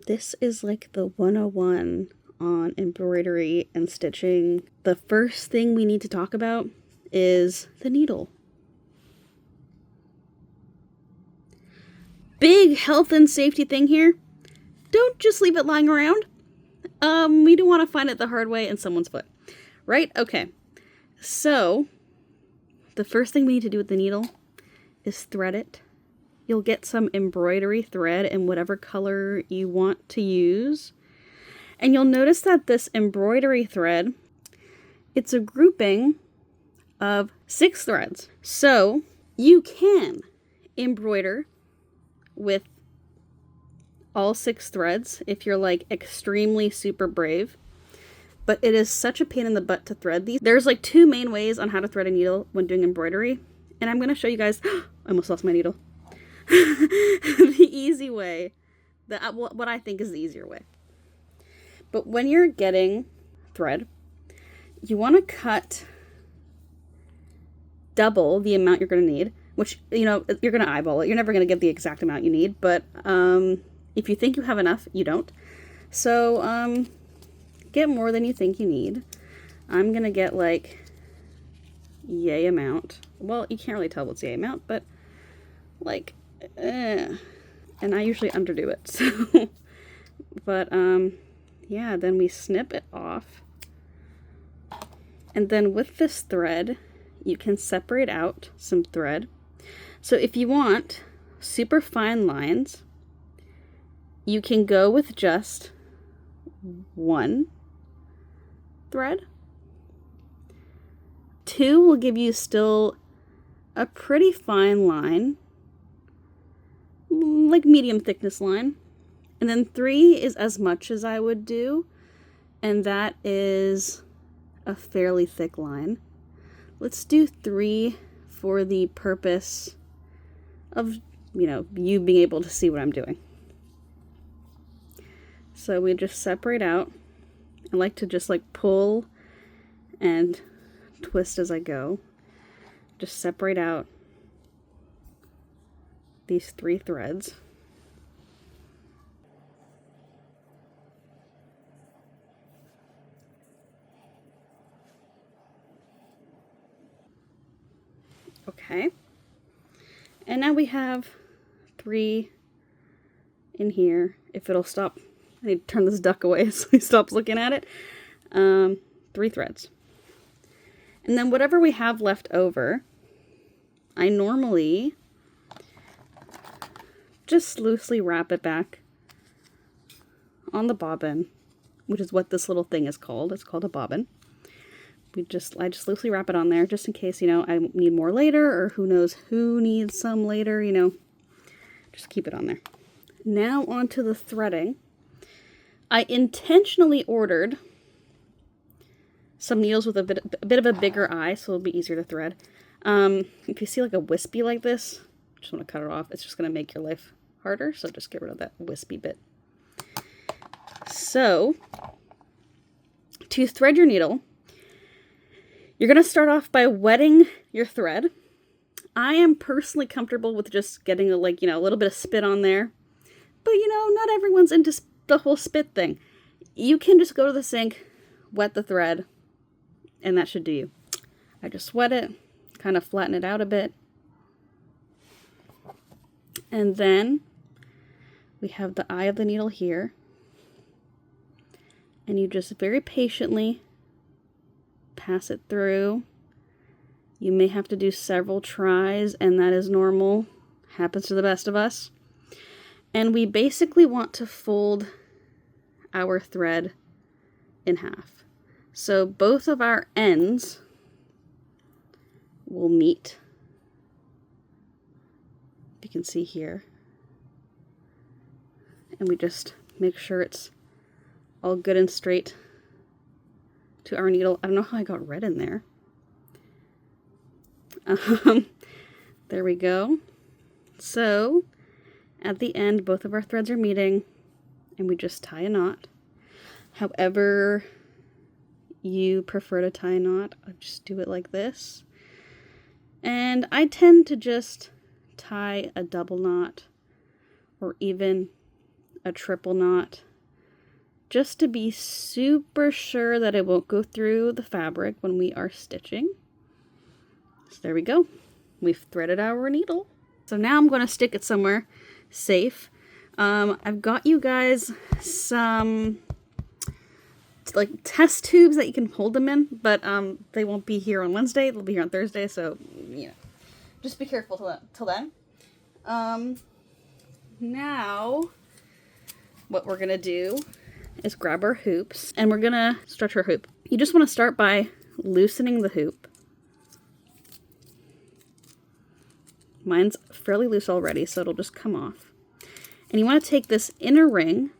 This is like the 101 on embroidery and stitching. The first thing we need to talk about is the needle. Big health and safety thing here. Don't just leave it lying around. We don't want to find it the hard way in someone's foot. Right? Okay. So, the first thing we need to do with the needle is thread it. You'll get some embroidery thread in whatever color you want to use. And you'll notice that this embroidery thread, it's a grouping of 6 threads. So you can embroider with all 6 threads if you're like extremely super brave. But it is such a pain in the butt to thread these. There's like 2 main ways on how to thread a needle when doing embroidery. And I'm going to show you guys, I almost lost my needle. The easy way, what I think is the easier way. But when you're getting thread, you want to cut double the amount you're going to need, which, you know, you're going to eyeball it. You're never going to get the exact amount you need, but if you think you have enough, you don't. So get more than you think you need. I'm going to get like yay amount. Well, you can't really tell what's yay amount, but like and I usually underdo it, so but yeah, then we snip it off, and then with this thread you can separate out some thread. So if you want super fine lines, you can go with just 1 thread. 2 will give you still a pretty fine line, like medium thickness line. And then 3 is as much as I would do, and that is a fairly thick line. Let's do 3 for the purpose of, you know, you being able to see what I'm doing. So we just separate out. I like to just like pull and twist as I go. Just separate out these 3 threads. Okay. And now we have 3 in here. If it'll stop, I need to turn this duck away so he stops looking at it. 3 threads. And then whatever we have left over, I normally just loosely wrap it back on the bobbin, which is what this little thing is called. It's called a bobbin. I just loosely wrap it on there just in case, you know, I need more later, or who knows who needs some later, you know. Just keep it on there. Now onto the threading. I intentionally ordered some needles with a bit of a bigger eye, so it'll be easier to thread. If you see like a wispy like this, just want to cut it off. It's just going to make your life harder, so just get rid of that wispy bit. So, to thread your needle, you're going to start off by wetting your thread. I am personally comfortable with just getting a little bit of spit on there. But, you know, not everyone's into the whole spit thing. You can just go to the sink, wet the thread, and that should do you. I just wet it, kind of flatten it out a bit. And then we have the eye of the needle here. And you just very patiently pass it through. You may have to do several tries, and that is normal. Happens to the best of us. And we basically want to fold our thread in half. So both of our ends will meet. You can see here. And we just make sure it's all good and straight to our needle. I don't know how I got red in there. There we go. So at the end, both of our threads are meeting, and we just tie a knot. However you prefer to tie a knot, I'll just do it like this. And I tend to just tie a double knot or even a triple knot, just to be super sure that it won't go through the fabric when we are stitching. So there we go. We've threaded our needle. So now I'm going to stick it somewhere safe. I've got you guys some like test tubes that you can hold them in, but they won't be here on Wednesday. They'll be here on Thursday, so just be careful till then. Now what we're gonna do is grab our hoops and we're gonna stretch our hoop. You just want to start by loosening the hoop. Mine's fairly loose already, so it'll just come off. And you want to take this inner ring,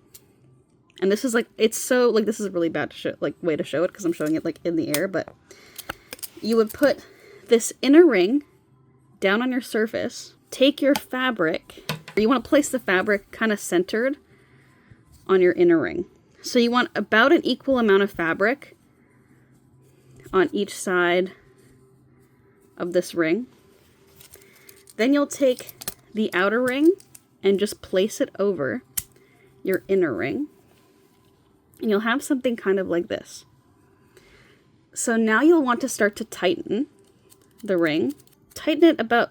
and this is like, it's so, like, this is a really bad way to show it because I'm showing it like in the air, but you would put this inner ring down on your surface, take your fabric, you want to place the fabric kind of centered on your inner ring. So you want about an equal amount of fabric on each side of this ring. Then you'll take the outer ring and just place it over your inner ring. And you'll have something kind of like this. So now you'll want to start to tighten the ring. Tighten it about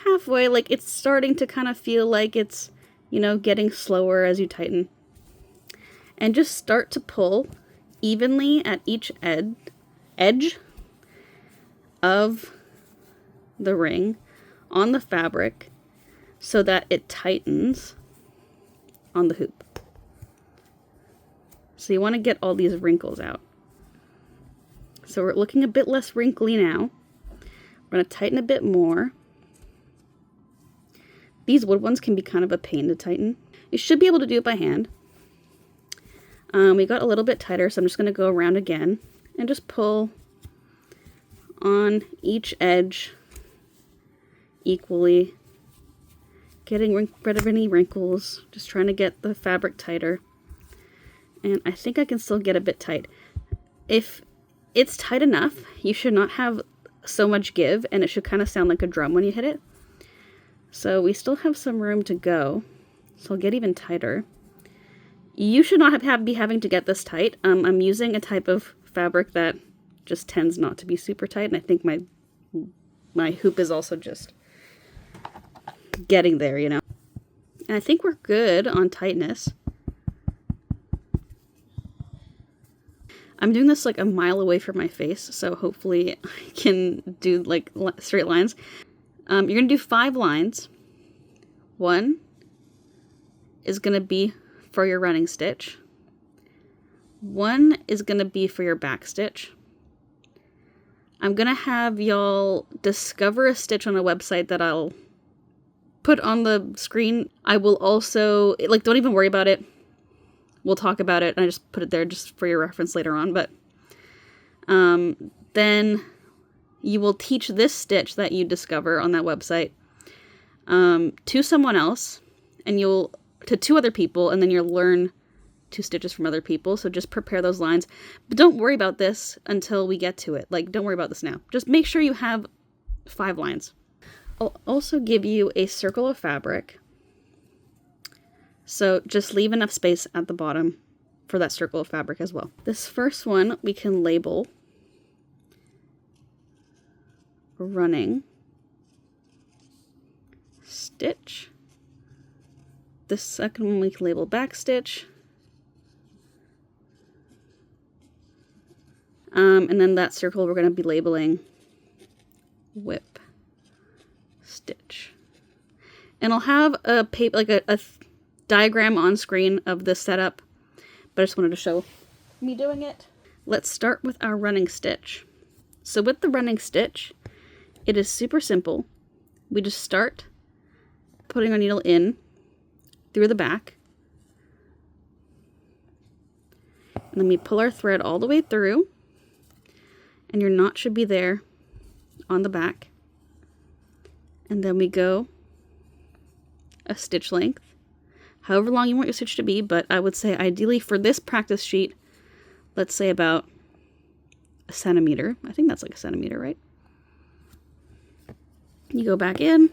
halfway, like it's starting to kind of feel like it's, getting slower as you tighten. And just start to pull evenly at each edge of the ring on the fabric so that it tightens on the hoop. So you want to get all these wrinkles out. So we're looking a bit less wrinkly now. We're going to tighten a bit more. These wood ones can be kind of a pain to tighten. You should be able to do it by hand. We got a little bit tighter, so I'm just going to go around again and just pull on each edge equally, getting rid of any wrinkles, just trying to get the fabric tighter. And I think I can still get a bit tight. If it's tight enough, you should not have so much give, and it should kind of sound like a drum when you hit it. So we still have some room to go, so I'll get even tighter. You should not be having to get this tight. I'm using a type of fabric that just tends not to be super tight, and I think my hoop is also just getting there, And I think we're good on tightness. I'm doing this like a mile away from my face, so hopefully I can do like straight lines. You're going to do 5 lines. 1 is going to be for your running stitch. 1 is going to be for your back stitch. I'm going to have y'all discover a stitch on a website that I'll put on the screen. I will also, don't even worry about it. We'll talk about it, and I just put it there just for your reference later on. But then you will teach this stitch that you discover on that website to someone else, and to 2 other people, and then you'll learn 2 stitches from other people. So just prepare those lines. But don't worry about this until we get to it. Don't worry about this now. Just make sure you have 5 lines. I'll also give you a circle of fabric. So just leave enough space at the bottom for that circle of fabric as well. This first one we can label running stitch. This second one we can label back stitch. And then that circle we're going to be labeling whip stitch. And I'll have a paper, a diagram on screen of this setup, but I just wanted to show me doing it. Let's start with our running stitch. So with the running stitch, it is super simple. We just start putting our needle in through the back, and then we pull our thread all the way through, and your knot should be there on the back, and then we go a stitch length, however long you want your stitch to be, but I would say ideally for this practice sheet, let's say about a centimeter. I think that's like a centimeter, right? You go back in,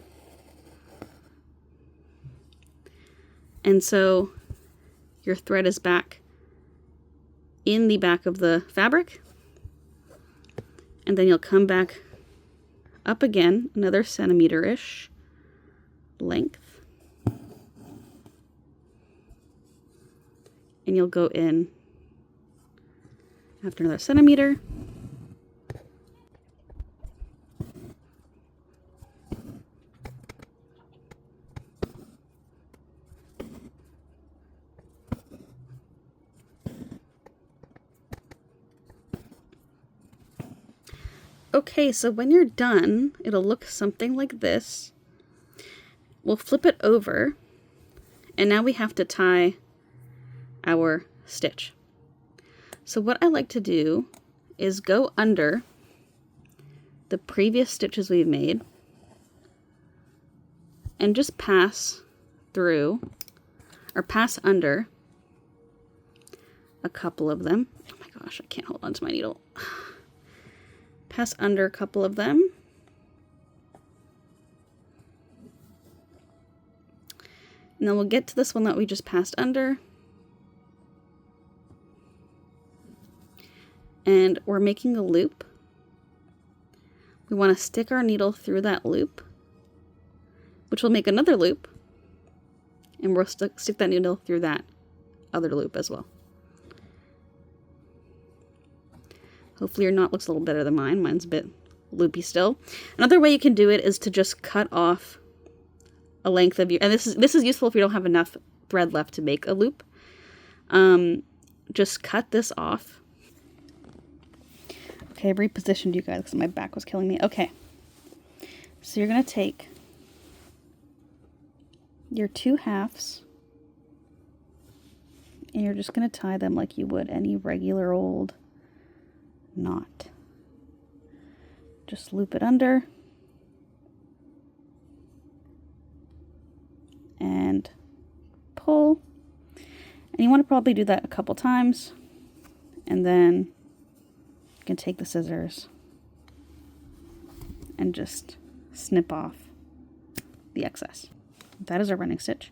And so your thread is back in the back of the fabric. And then you'll come back up again, another centimeter-ish length. And you'll go in after another centimeter. Okay, so when you're done, it'll look something like this. We'll flip it over, and now we have to tie our stitch. So what I like to do is go under the previous stitches we've made and just pass through, or pass under a couple of them. Oh my gosh, I can't hold on to my needle. Pass under a couple of them. And then we'll get to this one that we just passed under. And we're making a loop. We want to stick our needle through that loop, which will make another loop. And we'll stick that needle through that other loop as well. Hopefully your knot looks a little better than mine. Mine's a bit loopy still. Another way you can do it is to just cut off a length of your, and this is useful if you don't have enough thread left to make a loop. Just cut this off. Okay, I've repositioned you guys because my back was killing me. Okay, so you're going to take your 2 halves and you're just going to tie them like you would any regular old knot. Just loop it under and pull. And you want to probably do that a couple times, and then you can take the scissors and just snip off the excess. That is our running stitch.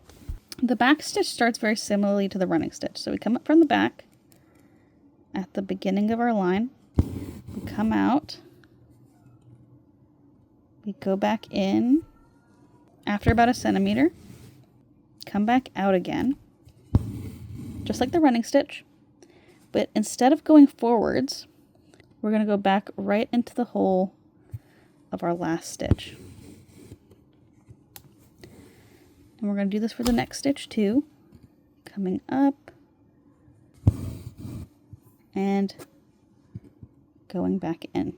The back stitch starts very similarly to the running stitch. So we come up from the back at the beginning of our line. We come out, we go back in after about a centimeter, come back out again, just like the running stitch, but instead of going forwards, we're going to go back right into the hole of our last stitch. And we're going to do this for the next stitch too, coming up and going back in.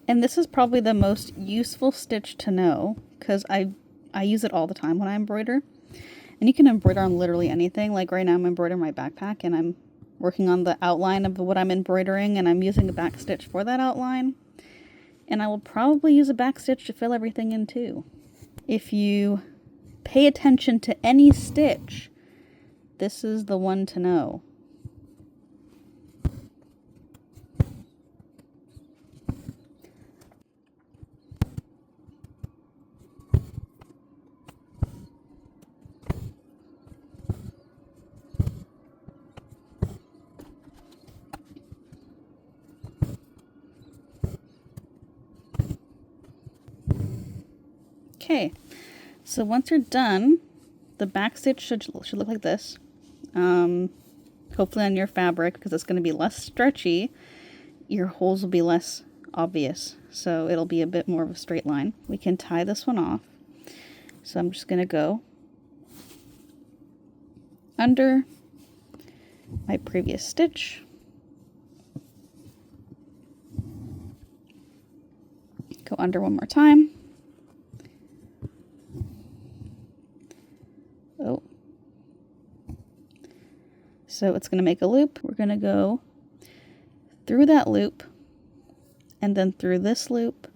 And this is probably the most useful stitch to know because I use it all the time when I embroider. And you can embroider on literally anything. Like right now I'm embroidering my backpack and I'm working on the outline of what I'm embroidering, and I'm using a back stitch for that outline. And I will probably use a back stitch to fill everything in too. If you pay attention to any stitch, this is the one to know. Okay, so once you're done, the back stitch should look like this. Hopefully on your fabric, because it's going to be less stretchy, your holes will be less obvious, so it'll be a bit more of a straight line. We can tie this one off. So I'm just going to go under my previous stitch, go under one more time. Oh. So it's going to make a loop. We're going to go through that loop and then through this loop.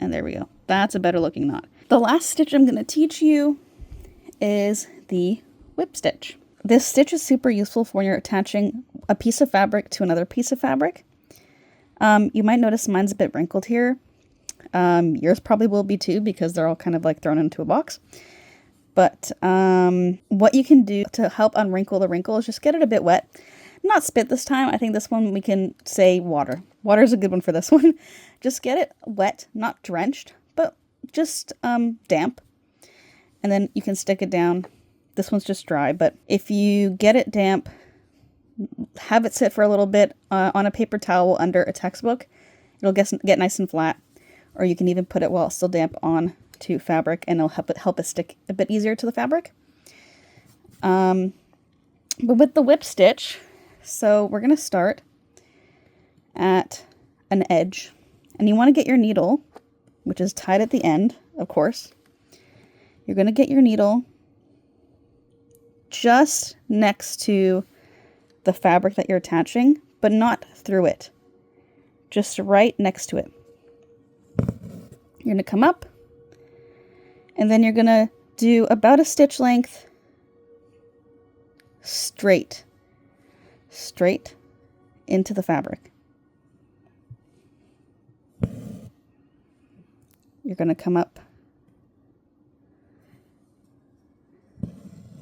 And there we go. That's a better looking knot. The last stitch I'm going to teach you is the whip stitch. This stitch is super useful for when you're attaching a piece of fabric to another piece of fabric. You might notice mine's a bit wrinkled here. Yours probably will be too, because they're all kind of like thrown into a box. But what you can do to help unwrinkle the wrinkle is just get it a bit wet. Not spit this time. I think this one we can say water. Water is a good one for this one. Just get it wet, not drenched, but just damp. And then you can stick it down. This one's just dry, but if you get it damp, have it sit for a little bit on a paper towel under a textbook. It'll get nice and flat. Or you can even put it while it's still damp on to fabric, and it'll help it stick a bit easier to the fabric. But with the whip stitch, so we're going to start at an edge, and you want to get your needle, which is tied at the end, of course. You're going to get your needle just next to the fabric that you're attaching, but not through it. Just right next to it. You're going to come up, and then you're going to do about a stitch length straight into the fabric. You're going to come up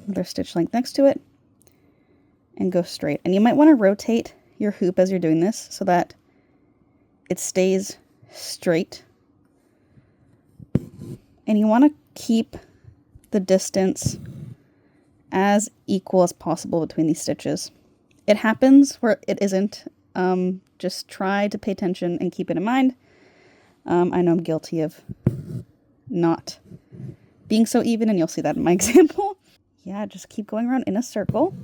another stitch length next to it and go straight. And you might want to rotate your hoop as you're doing this so that it stays straight. And you want to keep the distance as equal as possible between these stitches. It happens where it isn't. Just try to pay attention and keep it in mind. I know I'm guilty of not being so even, and you'll see that in my example. Yeah, just keep going around in a circle,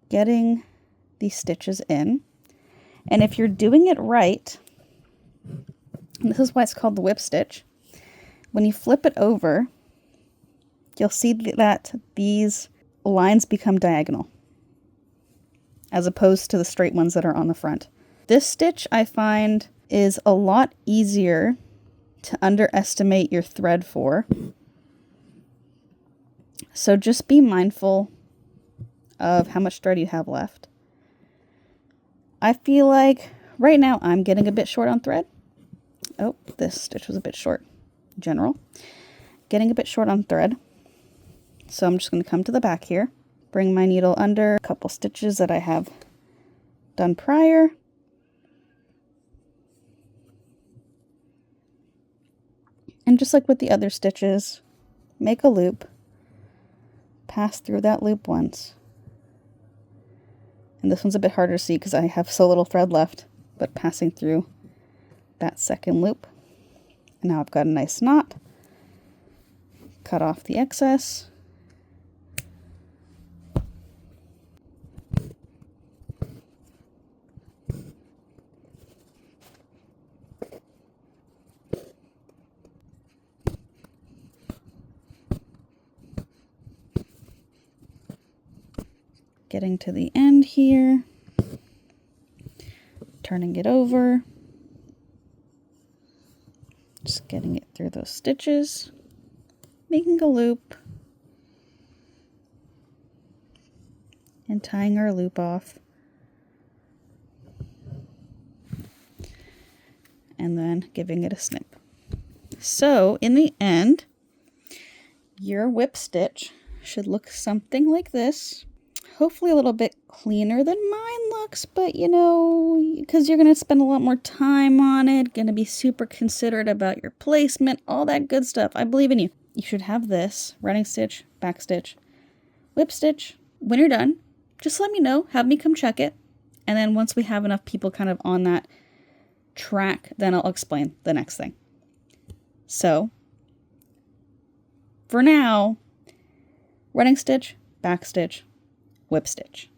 getting these stitches in. And if you're doing it right, and this is why it's called the whip stitch, when you flip it over, you'll see that these lines become diagonal, as opposed to the straight ones that are on the front. This stitch, I find, is a lot easier to underestimate your thread for. So just be mindful of how much thread you have left. I feel like right now I'm getting a bit short on thread. Oh, this stitch was a bit short in general. Getting a bit short on thread. So I'm just going to come to the back here, bring my needle under a couple stitches that I have done prior. And just like with the other stitches, make a loop, pass through that loop once. And this one's a bit harder to see because I have so little thread left, but passing through that second loop. And now I've got a nice knot. Cut off the excess. Getting to the end here, turning it over, just getting it through those stitches, making a loop, and tying our loop off, and then giving it a snip. So in the end, your whip stitch should look something like this. Hopefully a little bit cleaner than mine looks, but you know, because you're going to spend a lot more time on it, going to be super considerate about your placement, all that good stuff. I believe in you. You should have this running stitch, back stitch, whip stitch. When you're done, just let me know, have me come check it. And then once we have enough people kind of on that track, then I'll explain the next thing. So for now, running stitch, back stitch, whip stitch.